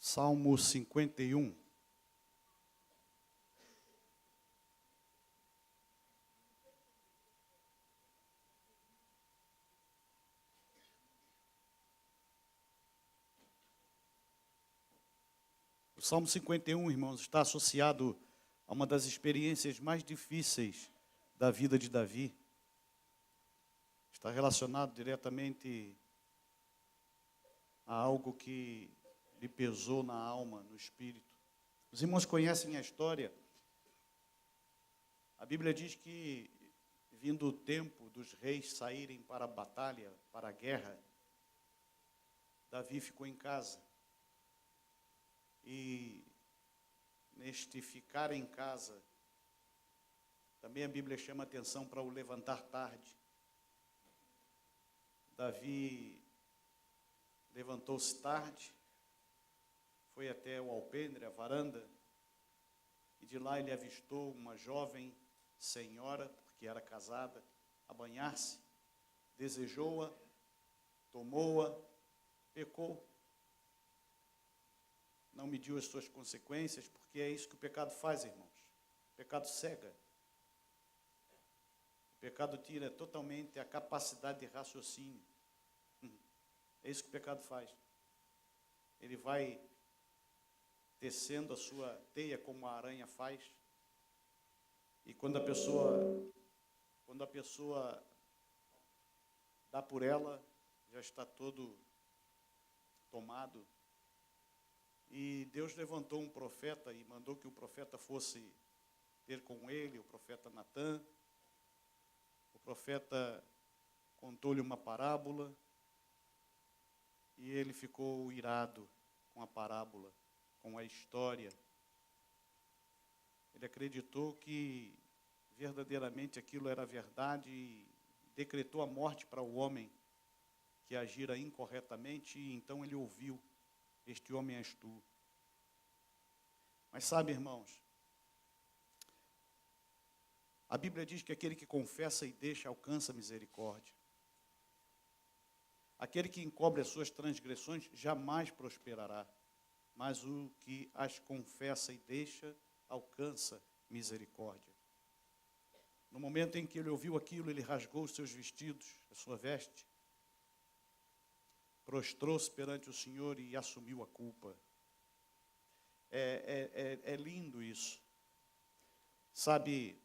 Salmo 51. O Salmo 51, irmãos, está associado a uma das experiências mais difíceis da vida de Davi. Está relacionado diretamente a algo que lhe pesou na alma, no espírito. Os irmãos conhecem a história. A Bíblia diz que, vindo o tempo dos reis saírem para a batalha, para a guerra, Davi ficou em casa. E neste ficar em casa, também a Bíblia chama atenção para o levantar tarde. Davi levantou-se tarde, foi até o alpendre, a varanda, e de lá ele avistou uma jovem senhora, porque era casada, a banhar-se, desejou-a, tomou-a, pecou. Não mediu as suas consequências, porque é isso que o pecado faz, irmãos. O pecado cega. O pecado tira totalmente a capacidade de raciocínio. É isso que o pecado faz. Ele vai tecendo a sua teia como a aranha faz. E quando a pessoa dá por ela, já está todo tomado. E Deus levantou um profeta e mandou que o profeta fosse ter com ele, o profeta Natã. O profeta contou-lhe uma parábola e ele ficou irado com a parábola, com a história. Ele acreditou que verdadeiramente aquilo era verdade e decretou a morte para o homem que agira incorretamente, e então ele ouviu: este homem és tu. Mas sabe, irmãos, a Bíblia diz que aquele que confessa e deixa alcança misericórdia. Aquele que encobre as suas transgressões jamais prosperará, mas o que as confessa e deixa alcança misericórdia. No momento em que ele ouviu aquilo, ele rasgou os seus vestidos, a sua veste, prostrou-se perante o Senhor e assumiu a culpa. É lindo isso. Sabe,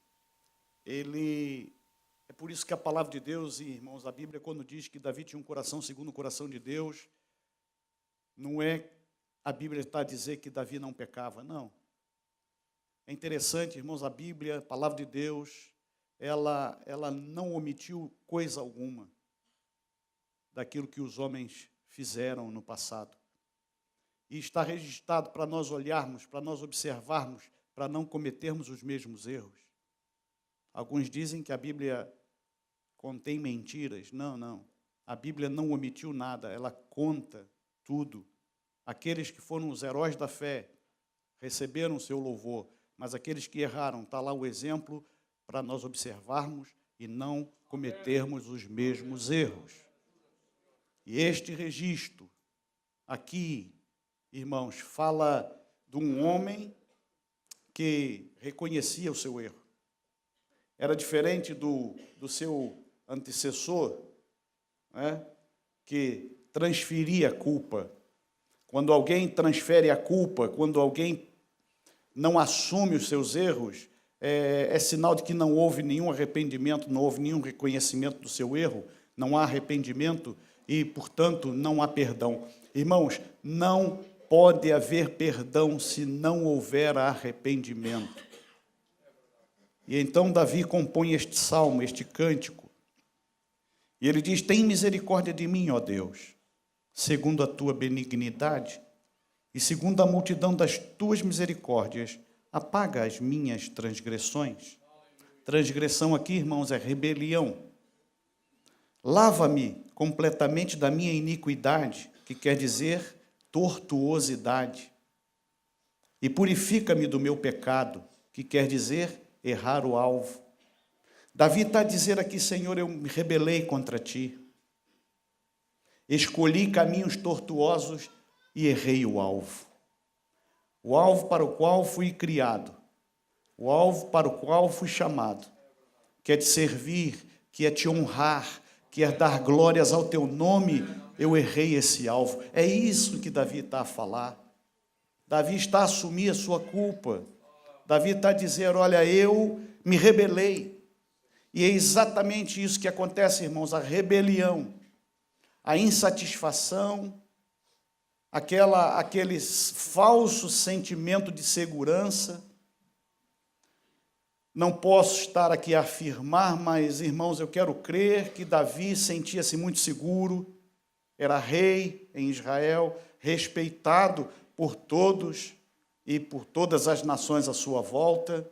é por isso que a palavra de Deus, irmãos, a Bíblia, quando diz que Davi tinha um coração segundo o coração de Deus, não é a Bíblia está a dizer que Davi não pecava, não. É interessante, irmãos, a Bíblia, a palavra de Deus, ela não omitiu coisa alguma daquilo que os homens fizeram no passado. E está registrado para nós olharmos, para nós observarmos, para não cometermos os mesmos erros. Alguns dizem que a Bíblia contém mentiras. Não. A Bíblia não omitiu nada, ela conta tudo. Aqueles que foram os heróis da fé receberam o seu louvor, mas aqueles que erraram, está lá o exemplo para nós observarmos e não cometermos os mesmos erros. E este registro aqui, irmãos, fala de um homem que reconhecia o seu erro. Era diferente do seu antecessor, né, que transferia a culpa. Quando alguém transfere a culpa, quando alguém não assume os seus erros, é sinal de que não houve nenhum arrependimento, não houve nenhum reconhecimento do seu erro, não há arrependimento e, portanto, não há perdão. Irmãos, não pode haver perdão se não houver arrependimento. E então Davi compõe este salmo, este cântico, e ele diz: tem misericórdia de mim, ó Deus, segundo a tua benignidade, e segundo a multidão das tuas misericórdias, apaga as minhas transgressões. Transgressão aqui, irmãos, é rebelião. Lava-me completamente da minha iniquidade, que quer dizer tortuosidade, e purifica-me do meu pecado, que quer dizer errar o alvo. Davi está a dizer aqui: Senhor, eu me rebelei contra ti, escolhi caminhos tortuosos e errei o alvo. o alvo para o qual fui criado, o alvo para o qual fui chamado, que é te servir, que é te honrar, que é dar glórias ao teu nome, eu errei esse alvo. É isso que Davi está a falar. Davi está a assumir a sua culpa. Davi está a dizer, olha, eu me rebelei. E é exatamente isso que acontece, irmãos, a rebelião, a insatisfação, aquele falso sentimento de segurança. Não posso estar aqui a afirmar, mas, irmãos, eu quero crer que Davi sentia-se muito seguro, era rei em Israel, respeitado por todos e por todas as nações à sua volta.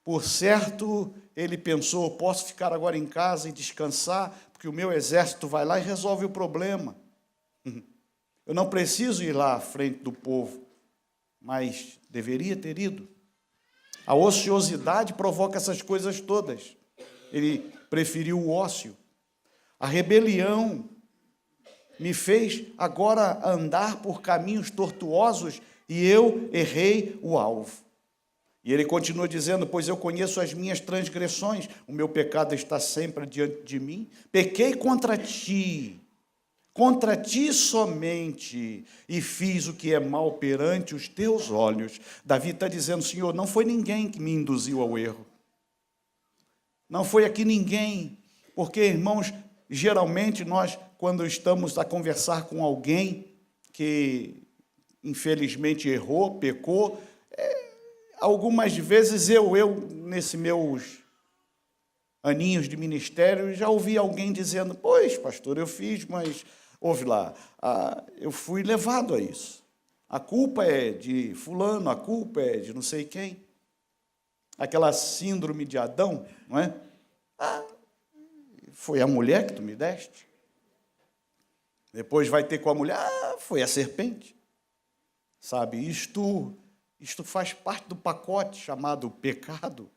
Por certo, ele pensou, posso ficar agora em casa e descansar, porque o meu exército vai lá e resolve o problema. Eu não preciso ir lá à frente do povo, mas deveria ter ido. A ociosidade provoca essas coisas todas. Ele preferiu o ócio. A rebelião me fez agora andar por caminhos tortuosos e eu errei o alvo. E ele continua dizendo, pois eu conheço as minhas transgressões, o meu pecado está sempre diante de mim. Pequei contra ti somente, e fiz o que é mal perante os teus olhos. Davi está dizendo, Senhor, não foi ninguém que me induziu ao erro. Não foi aqui ninguém, porque, irmãos, geralmente nós, quando estamos a conversar com alguém que infelizmente errou, pecou, algumas vezes nesses meus aninhos de ministério, já ouvi alguém dizendo, pois, pastor, eu fiz, mas ouve lá, eu fui levado a isso. A culpa é de fulano, a culpa é de não sei quem. Aquela síndrome de Adão, não é? Foi a mulher que tu me deste. Depois vai ter com a mulher, foi a serpente. Sabe, isto faz parte do pacote chamado pecado,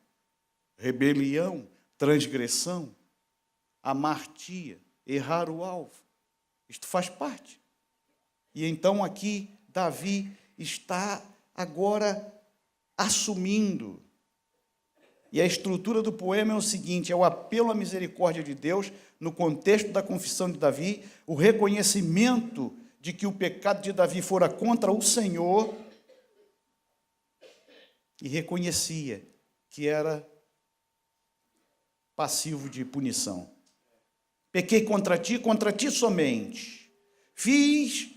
rebelião, transgressão, amartia, errar o alvo. Isto faz parte. E então aqui Davi está agora assumindo. E a estrutura do poema é o seguinte, é o apelo à misericórdia de Deus, no contexto da confissão de Davi, o reconhecimento de que o pecado de Davi fora contra o Senhor, e reconhecia que era passivo de punição. Pequei contra ti somente. Fiz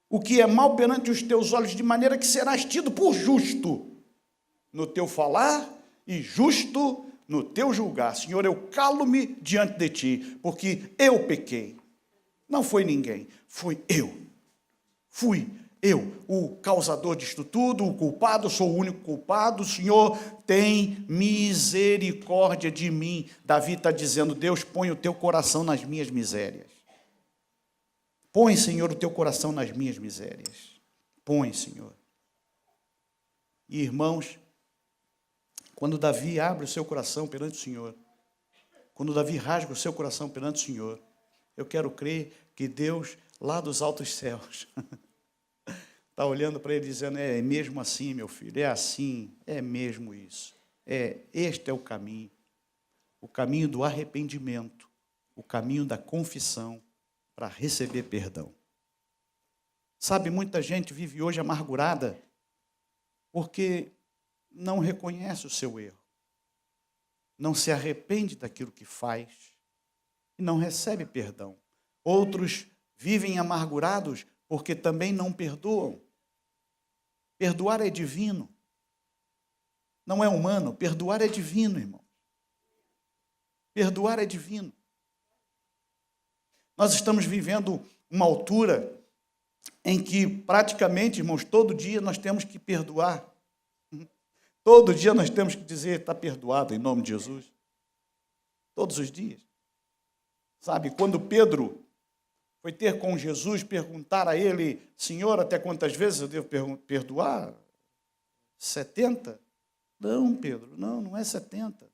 o que é mal perante os teus olhos, de maneira que serás tido por justo no teu falar e justo no teu julgar. Senhor, eu calo-me diante de ti, porque eu pequei. Não foi ninguém, foi eu. Fui eu, o causador disto tudo, o culpado, sou o único culpado. Senhor, tem misericórdia de mim. Davi está dizendo, Deus, põe o teu coração nas minhas misérias. Põe, Senhor, o teu coração nas minhas misérias. Põe, Senhor. E, irmãos, quando Davi abre o seu coração perante o Senhor, quando Davi rasga o seu coração perante o Senhor, eu quero crer que Deus, lá dos altos céus, está olhando para ele dizendo, é mesmo assim, meu filho, é assim, é mesmo isso. Este é o caminho do arrependimento, o caminho da confissão para receber perdão. Sabe, muita gente vive hoje amargurada porque não reconhece o seu erro, não se arrepende daquilo que faz e não recebe perdão. Outros vivem amargurados porque também não perdoam. Perdoar é divino. Não é humano, perdoar é divino, irmão. Perdoar é divino. Nós estamos vivendo uma altura em que praticamente, irmãos, todo dia nós temos que perdoar. Todo dia nós temos que dizer, está perdoado em nome de Jesus. Todos os dias. Sabe, quando Pedro foi ter com Jesus, perguntar a ele, Senhor, até quantas vezes eu devo perdoar? 70? Não, Pedro, não é 70.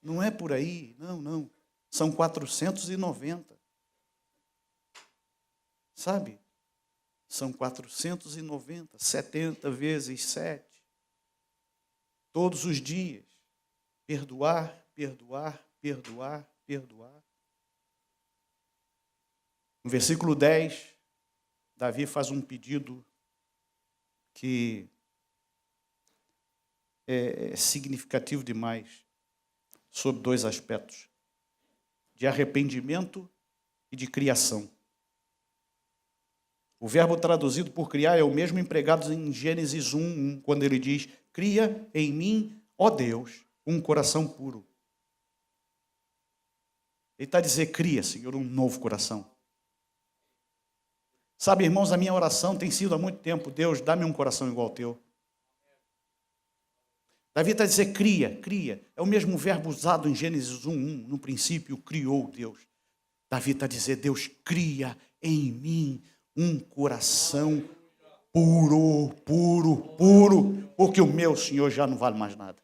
Não é por aí, não. São 490. Sabe? São 490, 70 vezes 7. Todos os dias. Perdoar, perdoar, perdoar, perdoar. No versículo 10, Davi faz um pedido que é significativo demais sobre dois aspectos: de arrependimento e de criação. O verbo traduzido por criar é o mesmo empregado em Gênesis 1, quando ele diz: cria em mim, ó Deus, um coração puro. Ele está a dizer: cria, Senhor, um novo coração. Sabe, irmãos, a minha oração tem sido há muito tempo: Deus, dá-me um coração igual ao teu. Davi está a dizer: cria, cria. É o mesmo verbo usado em Gênesis 1, no princípio criou Deus. Davi está a dizer: Deus, cria em mim um coração puro, puro, puro, porque o meu, Senhor, já não vale mais nada.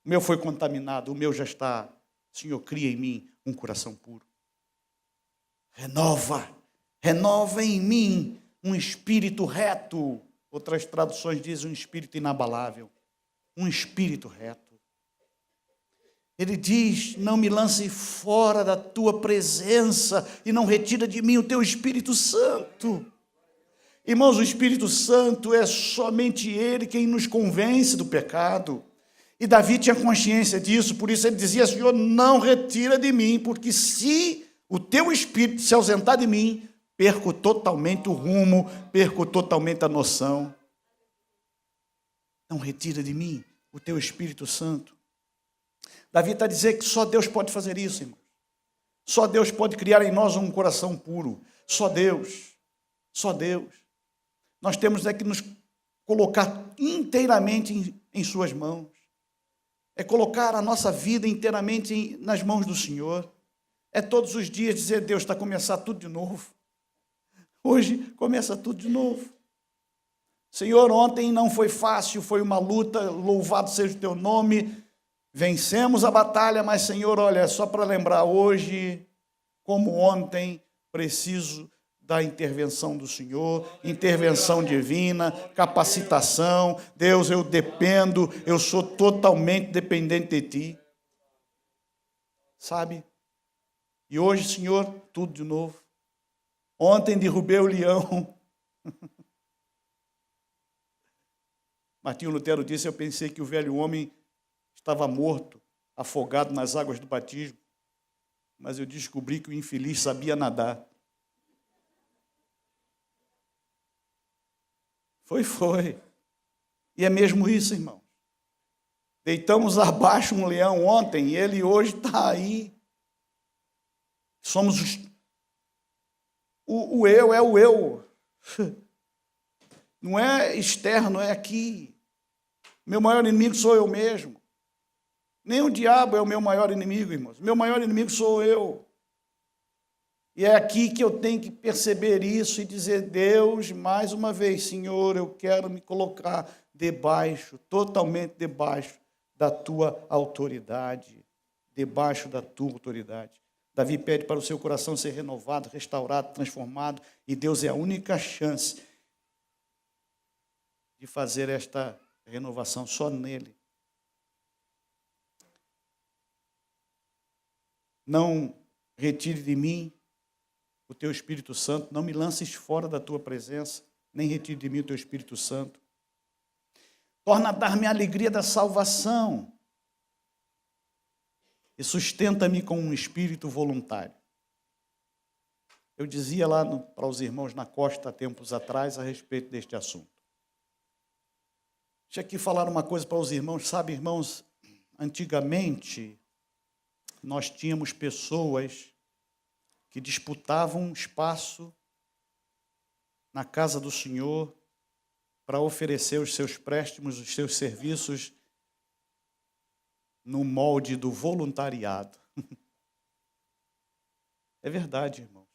O meu foi contaminado, o meu já está. Senhor, cria em mim um coração puro. Renova em mim um espírito reto. Outras traduções dizem um espírito inabalável. Um espírito reto. Ele diz: não me lance fora da tua presença e não retira de mim o teu Espírito Santo. Irmãos, o Espírito Santo é somente Ele quem nos convence do pecado. E Davi tinha consciência disso, por isso ele dizia: Senhor, não retira de mim, porque se o teu Espírito se ausentar de mim, perco totalmente o rumo, perco totalmente a noção. Não retira de mim o teu Espírito Santo. Davi está a dizer que só Deus pode fazer isso, irmão. Só Deus pode criar em nós um coração puro. Só Deus. Só Deus. Nós temos que nos colocar inteiramente em suas mãos. É colocar a nossa vida inteiramente nas mãos do Senhor. É todos os dias dizer: Deus, está a começar tudo de novo. Hoje começa tudo de novo. Senhor, ontem não foi fácil, foi uma luta, louvado seja o teu nome. Vencemos a batalha, mas, Senhor, olha, só para lembrar, hoje, como ontem, preciso da intervenção do Senhor, intervenção divina, capacitação. Deus, eu dependo, eu sou totalmente dependente de Ti. Sabe? E hoje, Senhor, tudo de novo. Ontem derrubei o leão. Martinho Lutero disse: eu pensei que o velho homem estava morto, afogado nas águas do batismo, mas eu descobri que o infeliz sabia nadar. Foi. E é mesmo isso, irmão. Deitamos abaixo um leão ontem e ele hoje está aí. Somos o eu, é o eu. Não é externo, é aqui. Meu maior inimigo sou eu mesmo. Nem o diabo é o meu maior inimigo, irmãos. Meu maior inimigo sou eu. E é aqui que eu tenho que perceber isso e dizer: Deus, mais uma vez, Senhor, eu quero me colocar debaixo, totalmente debaixo da tua autoridade. Debaixo da tua autoridade. Davi pede para o seu coração ser renovado, restaurado, transformado, e Deus é a única chance de fazer esta renovação, só nele. Não retire de mim o teu Espírito Santo, não me lances fora da tua presença, nem retire de mim o teu Espírito Santo. Torna a dar-me a alegria da salvação e sustenta-me com um espírito voluntário. Eu dizia lá para os irmãos na costa, há tempos atrás, a respeito deste assunto. Deixa aqui falar uma coisa para os irmãos. Sabe, irmãos, antigamente nós tínhamos pessoas que disputavam espaço na casa do Senhor para oferecer os seus préstimos, os seus serviços no molde do voluntariado. É verdade, irmãos.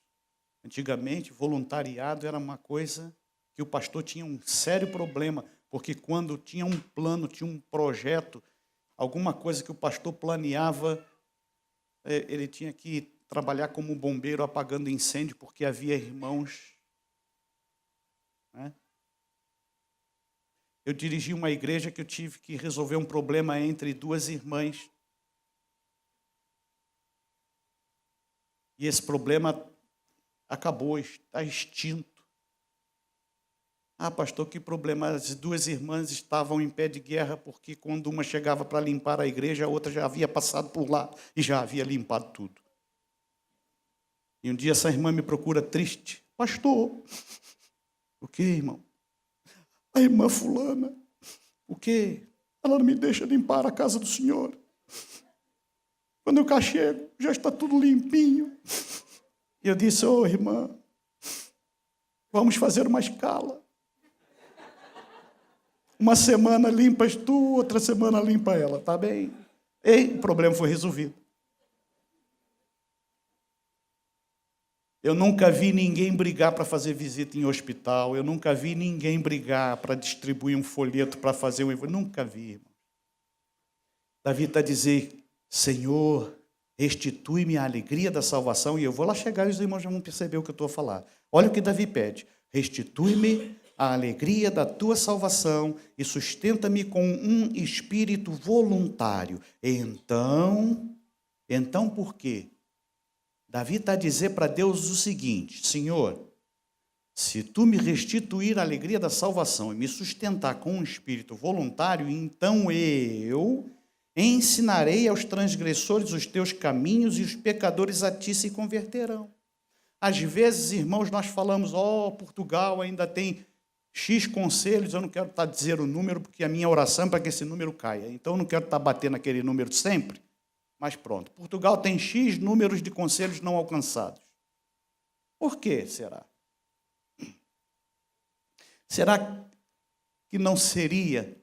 Antigamente, voluntariado era uma coisa que o pastor tinha um sério problema, porque quando tinha um plano, tinha um projeto, alguma coisa que o pastor planeava, ele tinha que trabalhar como bombeiro apagando incêndio, porque havia irmãos né? Eu dirigi uma igreja que eu tive que resolver um problema entre duas irmãs. E esse problema acabou, está extinto. Ah, pastor, que problema? As duas irmãs estavam em pé de guerra porque quando uma chegava para limpar a igreja, a outra já havia passado por lá e já havia limpado tudo. E um dia essa irmã me procura triste. Pastor, o que, irmão? A irmã fulana, o quê? Ela não me deixa limpar a casa do senhor. Quando eu cá chego, já está tudo limpinho. E eu disse, ô irmã, vamos fazer uma escala. Uma semana limpas tu, outra semana limpa ela, tá bem? E o problema foi resolvido. Eu nunca vi ninguém brigar para fazer visita em hospital. Eu nunca vi ninguém brigar para distribuir um folheto para fazer um... Nunca vi, irmão. Davi está a dizer, Senhor, restitui-me a alegria da salvação. E eu vou lá chegar e os irmãos já vão perceber o que eu estou a falar. Olha o que Davi pede. Restitui-me a alegria da tua salvação e sustenta-me com um espírito voluntário. Então por quê? Davi está a dizer para Deus o seguinte, Senhor, se tu me restituir a alegria da salvação e me sustentar com um espírito voluntário, então eu ensinarei aos transgressores os teus caminhos e os pecadores a ti se converterão. Às vezes, irmãos, nós falamos, Portugal ainda tem X conselhos, eu não quero estar dizendo o número, porque a minha oração é para que esse número caia. Então, eu não quero estar batendo aquele número sempre, mas pronto. Portugal tem X números de conselhos não alcançados. Por que será? Será que não seria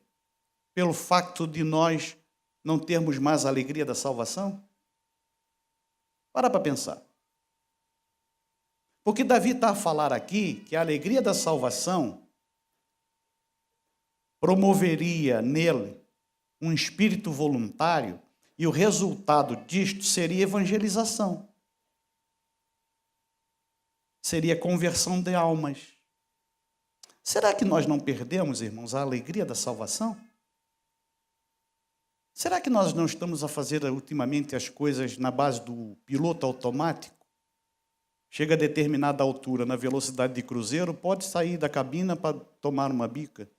pelo fato de nós não termos mais a alegria da salvação? Para pensar. Porque Davi está a falar aqui que a alegria da salvação promoveria nele um espírito voluntário e o resultado disto seria evangelização. Seria conversão de almas. Será que nós não perdemos, irmãos, a alegria da salvação? Será que nós não estamos a fazer ultimamente as coisas na base do piloto automático? Chega a determinada altura na velocidade de cruzeiro, pode sair da cabina para tomar uma bica,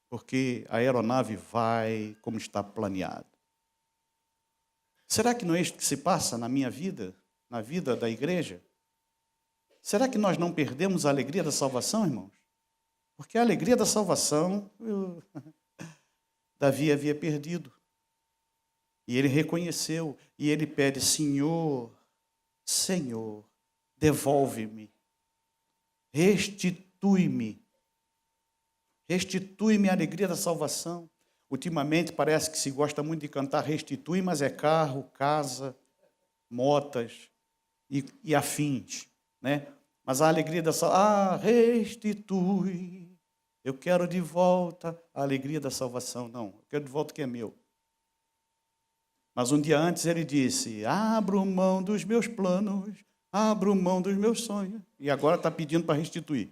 porque a aeronave vai como está planeado. Será que não é isto que se passa na minha vida, na vida da igreja? Será que nós não perdemos a alegria da salvação, irmãos? Porque a alegria da salvação, Davi havia perdido. E ele reconheceu, e ele pede, Senhor, devolve-me, restitui-me a alegria da salvação. Ultimamente parece que se gosta muito de cantar restitui, mas é carro, casa, motas e afins, né? Mas a alegria da salvação, restitui, eu quero de volta a alegria da salvação. Não, eu quero de volta o que é meu. Mas um dia antes ele disse, abro mão dos meus planos, abro mão dos meus sonhos. E agora está pedindo para restituir.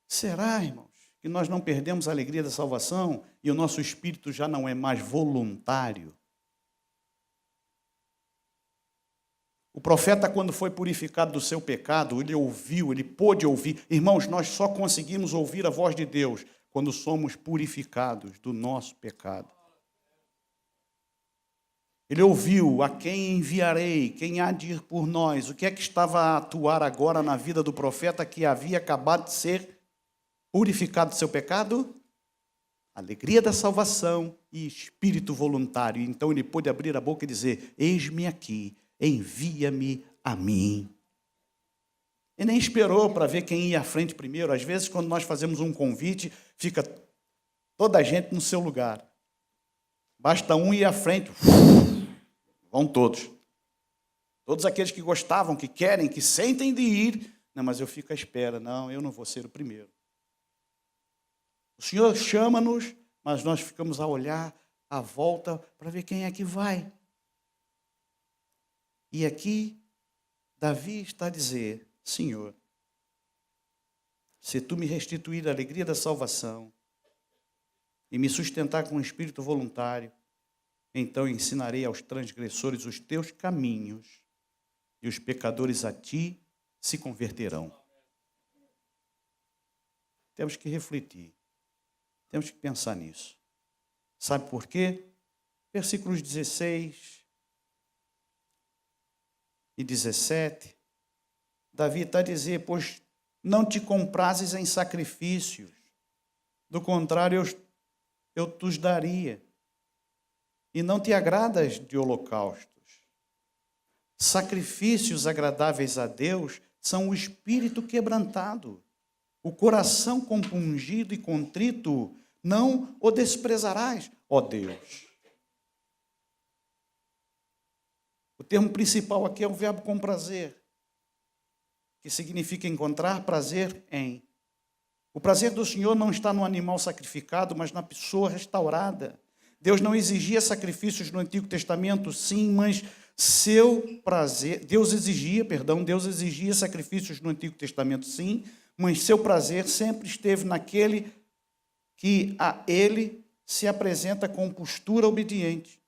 Será, irmãos, que nós não perdemos a alegria da salvação e o nosso espírito já não é mais voluntário? O profeta, quando foi purificado do seu pecado, ele ouviu, ele pôde ouvir. Irmãos, nós só conseguimos ouvir a voz de Deus quando somos purificados do nosso pecado. Ele ouviu, a quem enviarei, quem há de ir por nós. O que é que estava a atuar agora na vida do profeta que havia acabado de ser purificado do seu pecado? Alegria da salvação e espírito voluntário. Então ele pôde abrir a boca e dizer, eis-me aqui, envia-me a mim. E nem esperou para ver quem ia à frente primeiro. Às vezes, quando nós fazemos um convite, fica toda a gente no seu lugar. Basta um ir à frente, vão todos. Todos aqueles que gostavam, que querem, que sentem de ir. Não, mas eu fico à espera. Não, eu não vou ser o primeiro. O Senhor chama-nos, mas nós ficamos a olhar à volta para ver quem é que vai. E aqui, Davi está a dizer, Senhor, se tu me restituir a alegria da salvação e me sustentar com um espírito voluntário, então ensinarei aos transgressores os teus caminhos, e os pecadores a ti se converterão. Temos que refletir, temos que pensar nisso. Sabe por quê? Versículos 16 e 17, Davi está a dizer, pois não te comprases em sacrifícios, do contrário eu te os daria, e não te agradas de holocaustos. Sacrifícios agradáveis a Deus são o espírito quebrantado, o coração compungido e contrito, não o desprezarás, ó Deus. O termo principal aqui é o verbo com prazer, que significa encontrar prazer em. O prazer do Senhor não está no animal sacrificado, mas na pessoa restaurada. Deus não exigia sacrifícios no Antigo Testamento, sim, mas seu prazer, Deus exigia sacrifícios no Antigo Testamento, sim, mas seu prazer sempre esteve naquele que a ele se apresenta com postura obediente.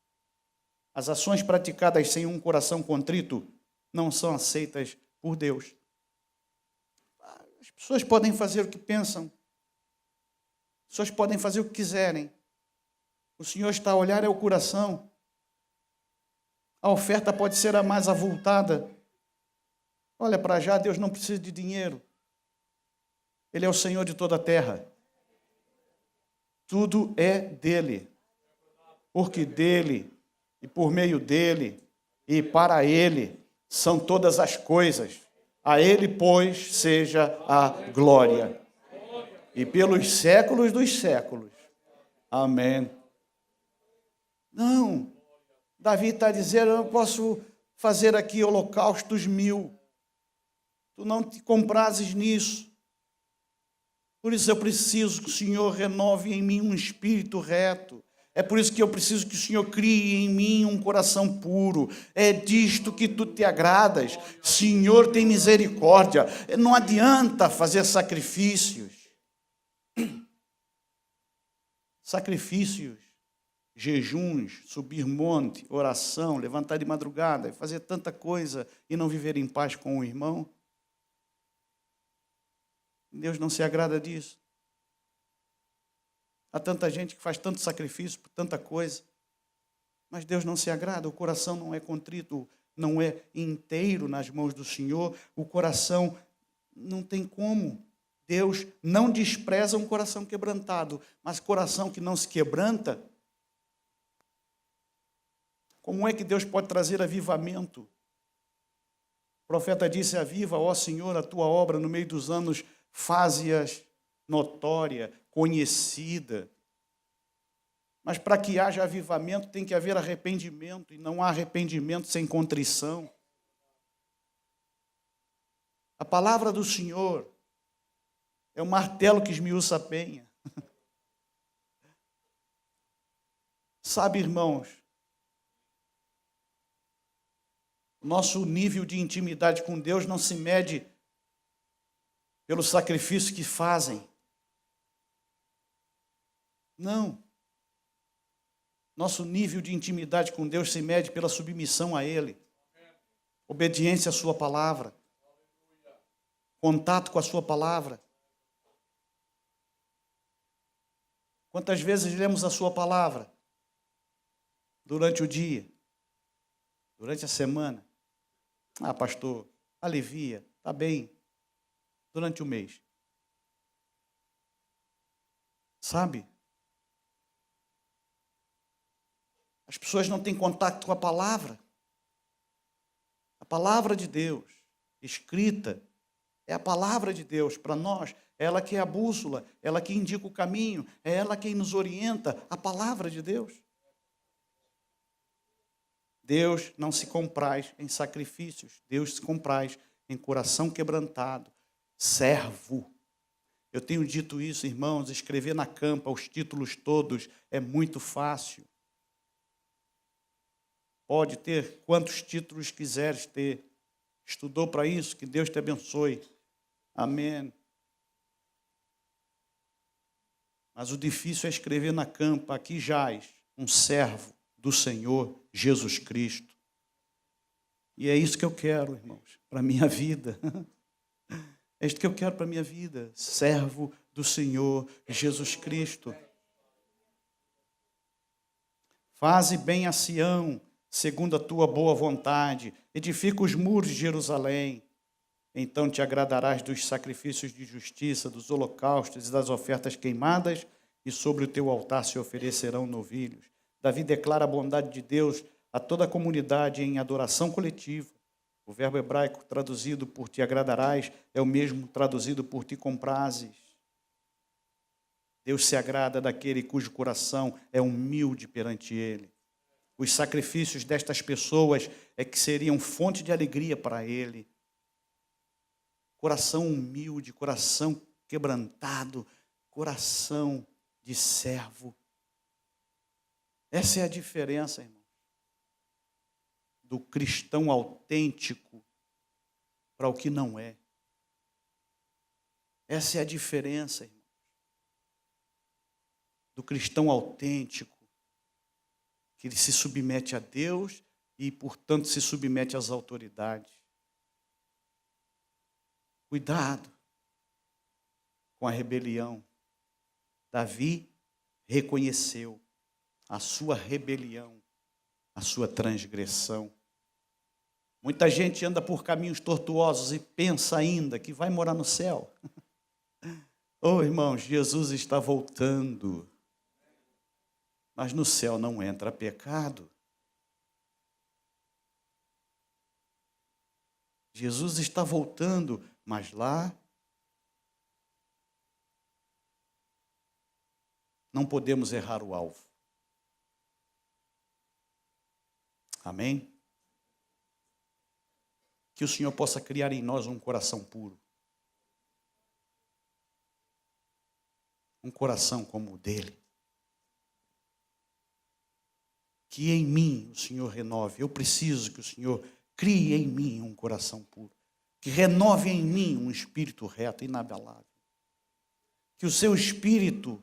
As ações praticadas sem um coração contrito não são aceitas por Deus. As pessoas podem fazer o que pensam, as pessoas podem fazer o que quiserem. O Senhor está a olhar é o coração. A oferta pode ser a mais avultada. Olha, para já, Deus não precisa de dinheiro. Ele é o Senhor de toda a terra. Tudo é dele. Porque dele, e por meio dele, e para ele, são todas as coisas. A ele, pois, seja a glória. E pelos séculos dos séculos. Amém. Não. Davi está dizendo, eu posso fazer aqui holocaustos 1000. Tu não te comprases nisso. Por isso eu preciso que o Senhor renove em mim um espírito reto. É por isso que eu preciso que o Senhor crie em mim um coração puro. É disto que tu te agradas. Senhor, tem misericórdia. Não adianta fazer sacrifícios. Sacrifícios. Jejuns, subir monte, oração, levantar de madrugada, fazer tanta coisa e não viver em paz com o irmão. Deus não se agrada disso. Há tanta gente que faz tanto sacrifício por tanta coisa, mas Deus não se agrada, o coração não é contrito, não é inteiro nas mãos do Senhor, o coração não tem como. Deus não despreza um coração quebrantado, mas coração que não se quebranta. Como é que Deus pode trazer avivamento? O profeta disse, aviva, ó Senhor, a tua obra no meio dos anos, faze-as notória, conhecida. Mas para que haja avivamento tem que haver arrependimento, e não há arrependimento sem contrição. A palavra do Senhor é o martelo que esmiuça a penha. Sabe, irmãos, nosso nível de intimidade com Deus não se mede pelo sacrifício que fazem. Não. Nosso nível de intimidade com Deus se mede pela submissão a Ele, obediência à sua palavra, contato com a sua palavra. Quantas vezes lemos a sua palavra? Durante o dia, durante a semana. Ah, pastor, alivia, está bem. Durante o mês. Sabe? As pessoas não têm contato com a palavra. A palavra de Deus, escrita, é a palavra de Deus para nós. É ela que é a bússola, ela que indica o caminho, é ela quem nos orienta, a palavra de Deus. Deus não se compraz em sacrifícios, Deus se compraz em coração quebrantado, servo. Eu tenho dito isso, irmãos, escrever na campa os títulos todos é muito fácil. Pode ter quantos títulos quiseres ter. Estudou para isso, que Deus te abençoe. Amém. Mas o difícil é escrever na campa: aqui jaz um servo do Senhor Jesus Cristo. E é isso que eu quero, irmãos, para a minha vida. É isso que eu quero para a minha vida. Servo do Senhor Jesus Cristo. Faze bem a Sião, segundo a tua boa vontade. Edifica os muros de Jerusalém. Então te agradarás dos sacrifícios de justiça, dos holocaustos e das ofertas queimadas, e sobre o teu altar se oferecerão novilhos. Davi declara a bondade de Deus a toda a comunidade em adoração coletiva. O verbo hebraico traduzido por te agradarás é o mesmo traduzido por te comprazes. Deus se agrada daquele cujo coração é humilde perante Ele. Os sacrifícios destas pessoas é que seriam fonte de alegria para Ele. Coração humilde, coração quebrantado, coração de servo. Essa é a diferença, irmão, do cristão autêntico para o que não é. Essa é a diferença, irmão, do cristão autêntico, que ele se submete a Deus e, portanto, se submete às autoridades. Cuidado com a rebelião. Davi reconheceu a sua rebelião, a sua transgressão. Muita gente anda por caminhos tortuosos e pensa ainda que vai morar no céu. Oh, irmãos, Jesus está voltando. Mas no céu não entra pecado. Jesus está voltando, mas lá não podemos errar o alvo. Amém? Que o Senhor possa criar em nós um coração puro. Um coração como o dele. Que em mim o Senhor renove. Eu preciso que o Senhor crie em mim um coração puro. Que renove em mim um espírito reto, inabalável. Que o seu espírito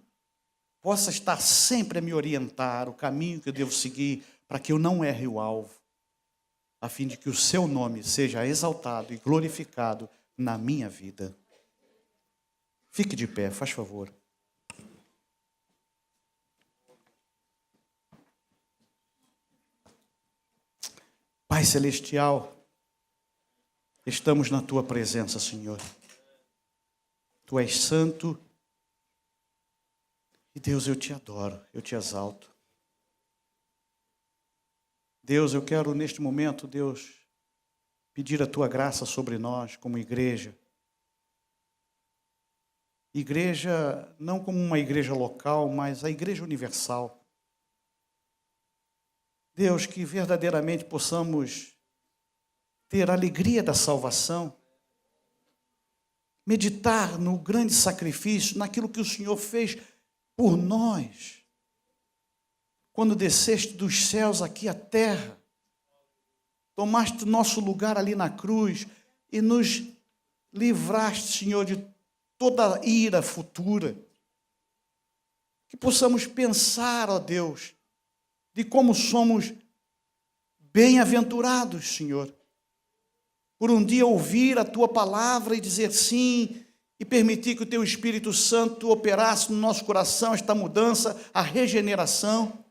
possa estar sempre a me orientar, o caminho que eu devo seguir, para que eu não erre o alvo, a fim de que o seu nome seja exaltado e glorificado na minha vida. Fique de pé, faz favor. Pai Celestial, estamos na Tua presença, Senhor. Tu és santo e, Deus, eu te adoro, eu te exalto. Deus, eu quero neste momento, Deus, pedir a Tua graça sobre nós como igreja. Igreja, não como uma igreja local, mas a igreja universal. Deus, que verdadeiramente possamos ter a alegria da salvação, meditar no grande sacrifício, naquilo que o Senhor fez por nós, quando desceste dos céus aqui à terra, tomaste o nosso lugar ali na cruz e nos livraste, Senhor, de toda ira futura. Que possamos pensar, ó Deus, de como somos bem-aventurados, Senhor, por um dia ouvir a Tua palavra e dizer sim, e permitir que o Teu Espírito Santo operasse no nosso coração esta mudança, a regeneração.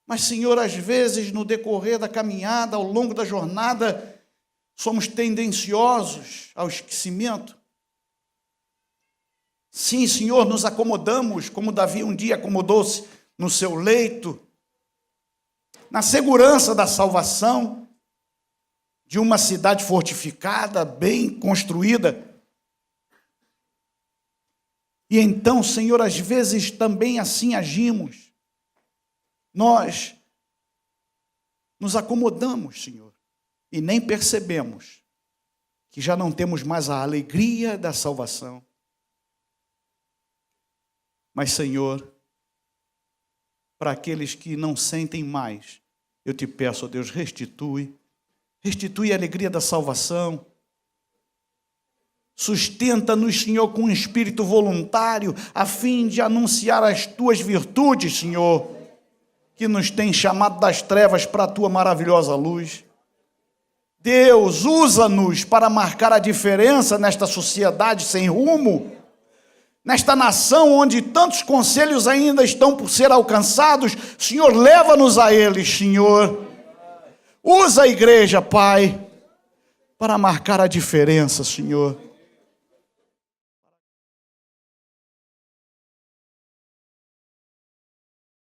Mas, Senhor, às vezes, no decorrer da caminhada, ao longo da jornada, somos tendenciosos ao esquecimento. Sim, Senhor, nos acomodamos, como Davi um dia acomodou-se no seu leito, na segurança da salvação, de uma cidade fortificada, bem construída. E então, Senhor, às vezes também assim agimos. Nós nos acomodamos, Senhor, e nem percebemos que já não temos mais a alegria da salvação. Mas, Senhor, para aqueles que não sentem mais, eu te peço, ó Deus, restitui a alegria da salvação. Sustenta-nos, Senhor, com um espírito voluntário, a fim de anunciar as tuas virtudes, Senhor, que nos tem chamado das trevas para a tua maravilhosa luz. Deus, usa-nos para marcar a diferença nesta sociedade sem rumo, nesta nação onde tantos conselhos ainda estão por ser alcançados. Senhor, leva-nos a eles, Senhor. Usa a igreja, Pai, para marcar a diferença, Senhor.